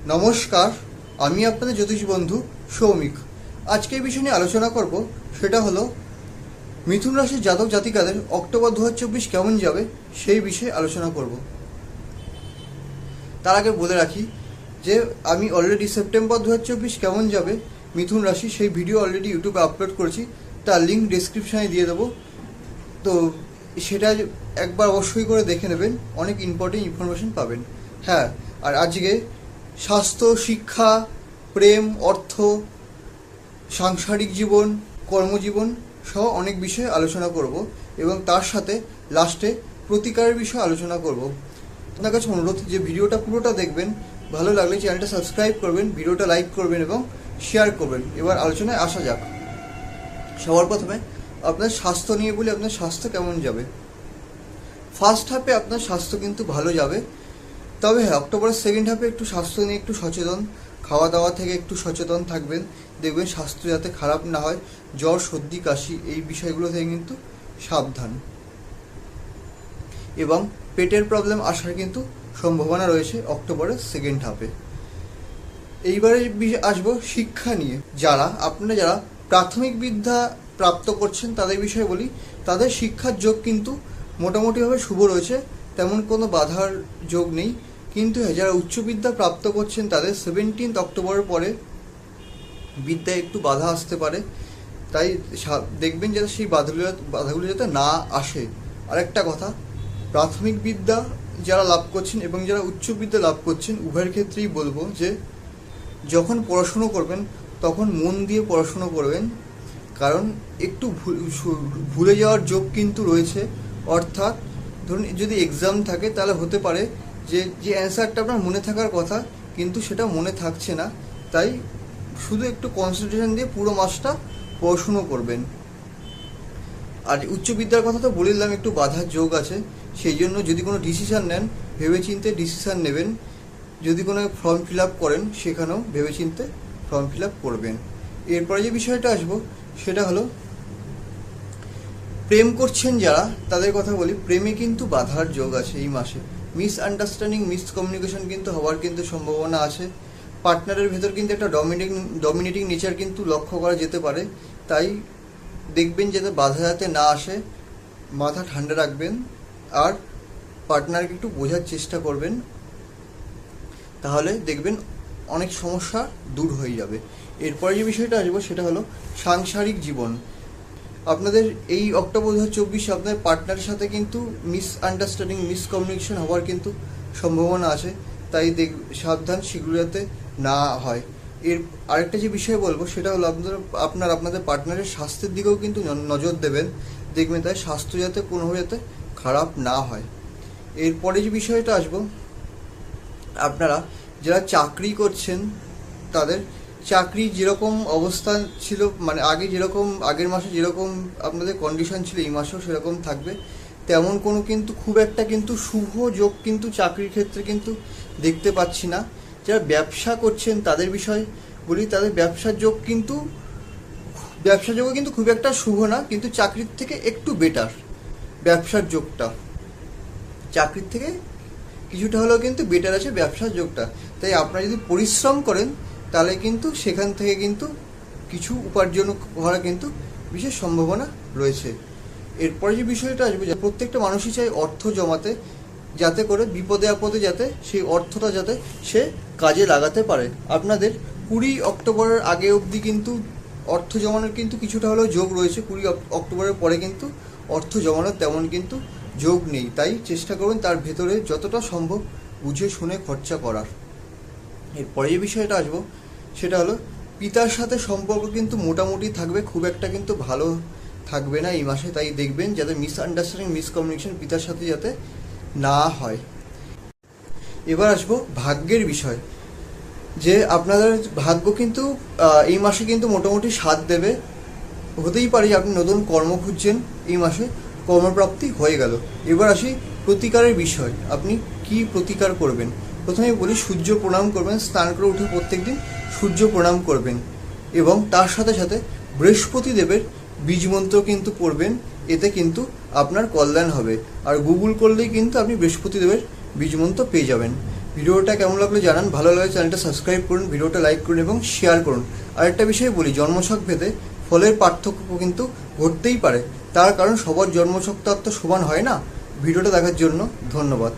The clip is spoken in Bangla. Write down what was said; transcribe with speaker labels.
Speaker 1: নমস্কার, আমি আপনাদের জ্যোতিষ বন্ধু সৌমিক। আজকে এই বিষয় নিয়ে আলোচনা করব, সেটা হলো মিথুন রাশির জাতক জাতিকাদের অক্টোবর 2024 কেমন যাবে সেই বিষয়ে আলোচনা করব। তার আগে বলে রাখি যে আমি অলরেডি সেপ্টেম্বর 2024 কেমন যাবে মিথুন রাশি সেই ভিডিও অলরেডি ইউটিউবে আপলোড করেছি, তার লিঙ্ক ডিসক্রিপশানে দিয়ে দেবো। তো সেটা একবার অবশ্যই করে দেখে নেবেন, অনেক ইম্পর্টেন্ট ইনফরমেশন পাবেন। হ্যাঁ, আর আজকে স্বাস্থ্য, শিক্ষা, প্রেম, অর্থ, সাংসারিক জীবন, কর্মজীবন সহ অনেক বিষয়ে আলোচনা করব এবং তার সাথে লাস্টে প্রতিকারের বিষয়ে আলোচনা করব। আপনার কাছে অনুরোধ যে ভিডিওটা পুরোটা দেখবেন, ভালো লাগলে চ্যানেলটা সাবস্ক্রাইব করবেন, ভিডিওটা লাইক করবেন এবং শেয়ার করবেন। এবার আলোচনায় আসা যাক। সবার প্রথমে আপনার স্বাস্থ্য নিয়ে বলি, আপনার স্বাস্থ্য কেমন যাবে। ফার্স্ট হাফে আপনার স্বাস্থ্য কিন্তু ভালো যাবে, তবে হ্যাঁ, অক্টোবরের সেকেন্ড হাফে একটু স্বাস্থ্য নিয়ে একটু সচেতন, খাওয়া দাওয়া থেকে একটু সচেতন থাকবেন। দেখবেন স্বাস্থ্য যাতে খারাপ না হয়, জ্বর, সর্দি, কাশি এই বিষয়গুলো থেকে কিন্তু সাবধান। এবং পেটের প্রবলেম আসার কিন্তু সম্ভাবনা রয়েছে অক্টোবরের সেকেন্ড হাফে। এইবারে আসবো শিক্ষা নিয়ে। আপনারা যারা প্রাথমিক বিদ্যা প্রাপ্ত করছেন তাদের বিষয়ে বলি, তাদের শিক্ষার যোগ কিন্তু মোটামুটিভাবে শুভ রয়েছে, তেমন কোনো বাধার যোগ নেই। কিন্তু যারা উচ্চ বিদ্যা প্রাপ্ত করছেন তাদের 17 অক্টোবরের পরে বিদ্যায় একটু বাধা আসতে পারে, তাই দেখবেন যাতে সেই বাধাগুলো যাতে না আসে। আরেকটা কথা, প্রাথমিক বিদ্যা যারা লাভ করছেন এবং যারা উচ্চ বিদ্যা লাভ করছেন উভয়ের ক্ষেত্রেই বলবো যে যখন পড়াশুনো করবেন তখন মন দিয়ে পড়াশুনো করবেন, কারণ একটু ভুলে যাওয়ার যোগ কিন্তু রয়েছে। অর্থাৎ ধরুন যদি এক্সাম থাকে তাহলে হতে পারে যে অ্যান্সারটা আপনার মনে থাকার কথা কিন্তু সেটা মনে থাকছে না, তাই শুধু একটু কনসেন্ট্রেশন দিয়ে পুরো মাসটা পড়াশুনো করবেন। আর উচ্চ বিদ্যার কথা তো বলে দিলাম, একটু বাধার যোগ আছে, সেই জন্য যদি কোনো ডিসিশান নেন ভেবেচিন্তে ডিসিশান নেবেন। যদি কোনো ফর্ম ফিল আপ করেন সেখানেও ভেবেচিন্তে ফর্ম ফিল আপ করবেন। এরপরে যে বিষয়টা আসবো সেটা হলো প্রেম করছেন যারা তাদের কথা বলি। প্রেমে কিন্তু বাধার যোগ আছে এই মাসে, মিসআন্ডারস্ট্যান্ডিং, মিসকমিউনিকেশন কিন্তু হওয়ার কিন্তু সম্ভাবনা আছে। পার্টনারের ভেতর কিন্তু একটা ডমিনেটিং নেচার কিন্তু লক্ষ্য করা যেতে পারে, তাই দেখবেন যাতে বাধা যাতে না আসে, মাথা ঠান্ডা রাখবেন আর পার্টনারকে একটু বোঝার চেষ্টা করবেন, তাহলে দেখবেন অনেক সমস্যা দূর হয়ে যাবে। এরপরে যে বিষয়টা আসবো সেটা হলো সাংসারিক জীবন। আপনাদের এই অক্টোবর 2024 আপনাদের পার্টনারের সাথে কিন্তু মিসআন্ডারস্ট্যান্ডিং, মিসকমিউনিকেশন হওয়ার কিন্তু সম্ভাবনা আছে, তাই সাবধান সেগুলো যাতে না হয়। এর আরেকটা যে বিষয় বলবো সেটা হলো আপনাদের পার্টনারের স্বাস্থ্যের দিকেও কিন্তু নজর দেবেন, দেখবেন তাই স্বাস্থ্য যাতে কোনোভাবে যাতে খারাপ না হয়। এরপরে যে বিষয়টা আসবো, আপনারা যারা চাকরি করছেন তাদের চাকরি যেরকম অবস্থান ছিল, মানে আগের মাসে যেরকম আপনাদের কন্ডিশন ছিল এই মাসেও সেরকম থাকবে, তেমন কোনো কিন্তু খুব একটা কিন্তু শুভ যোগ কিন্তু চাকরির ক্ষেত্রে কিন্তু দেখতে পাচ্ছি না। যারা ব্যবসা করছেন তাদের বিষয় বলি, তাদের ব্যবসার যোগও কিন্তু খুব একটা শুভ না, কিন্তু চাকরির থেকে একটু বেটার। ব্যবসার যোগটা চাকরির থেকে কিছুটা হলেও কিন্তু বেটার আছে ব্যবসার যোগটা, তাই আপনারা যদি পরিশ্রম করেন তাহলে কিন্তু সেখান থেকে কিন্তু কিছু উপার্জন করার কিন্তু বিশেষ সম্ভাবনা রয়েছে। এরপরে যে বিষয়টা আসবে, প্রত্যেকটা মানুষই চায় অর্থ জমাতে, যাতে করে বিপদে আপদে যাতে সেই অর্থটা যাতে সে কাজে লাগাতে পারে। আপনাদের 20 অক্টোবরের আগে অবধি কিন্তু অর্থ জমানোর কিন্তু কিছুটা হলেও যোগ রয়েছে, 20 অক্টোবরের পরে কিন্তু অর্থ জমানোর তেমন কিন্তু যোগ নেই, তাই চেষ্টা করবেন তার ভেতরে যতটা সম্ভব বুঝে শুনে খরচা করার। এরপরে যে বিষয়টা আসবো সেটা হলো পিতার সাথে সম্পর্ক কিন্তু মোটামুটি থাকবে, খুব একটা কিন্তু ভালো থাকবে না এই মাসে, তাই দেখবেন যাতে মিসআন্ডারস্ট্যান্ডিং, মিসকমিউনিকেশন পিতার সাথে যাতে না হয়। এবার আসবো ভাগ্যের বিষয়, যে আপনাদের ভাগ্য কিন্তু এই মাসে কিন্তু মোটামুটি সাথ দেবে। হতেই পারে আপনি নতুন কর্ম খুঁজছেন, এই মাসে কর্মপ্রাপ্তি হয়ে গেল। এবার আসি প্রতিকারের বিষয়, আপনি কি প্রতিকার করবেন। প্রথমে বলি সূর্য প্রণাম করবেন, স্নান করে উঠে প্রত্যেকদিন সূর্য প্রণাম করবেন এবং তার সাথে সাথে বৃহস্পতি দেবের বীজ মন্ত্র কিন্তু পড়বেন, এতে কিন্তু আপনার কল্যাণ হবে। আর গুগল করলেই কিন্তু আপনি বৃহস্পতি দেবের বীজ মন্ত্র পেয়ে যাবেন। ভিডিওটা কেমন লাগলো জানান, ভালো লাগলে চ্যানেলটা সাবস্ক্রাইব করুন, ভিডিওটা লাইক করুন এবং শেয়ার করুন। আরেকটা বিষয় বলি, জন্মছক ভেদে ফলের পার্থক্য কিন্তু ঘটতেই পারে, তার কারণ সবার জন্মছক তো আর তো সমান হয় না। ভিডিওটা দেখার জন্য ধন্যবাদ।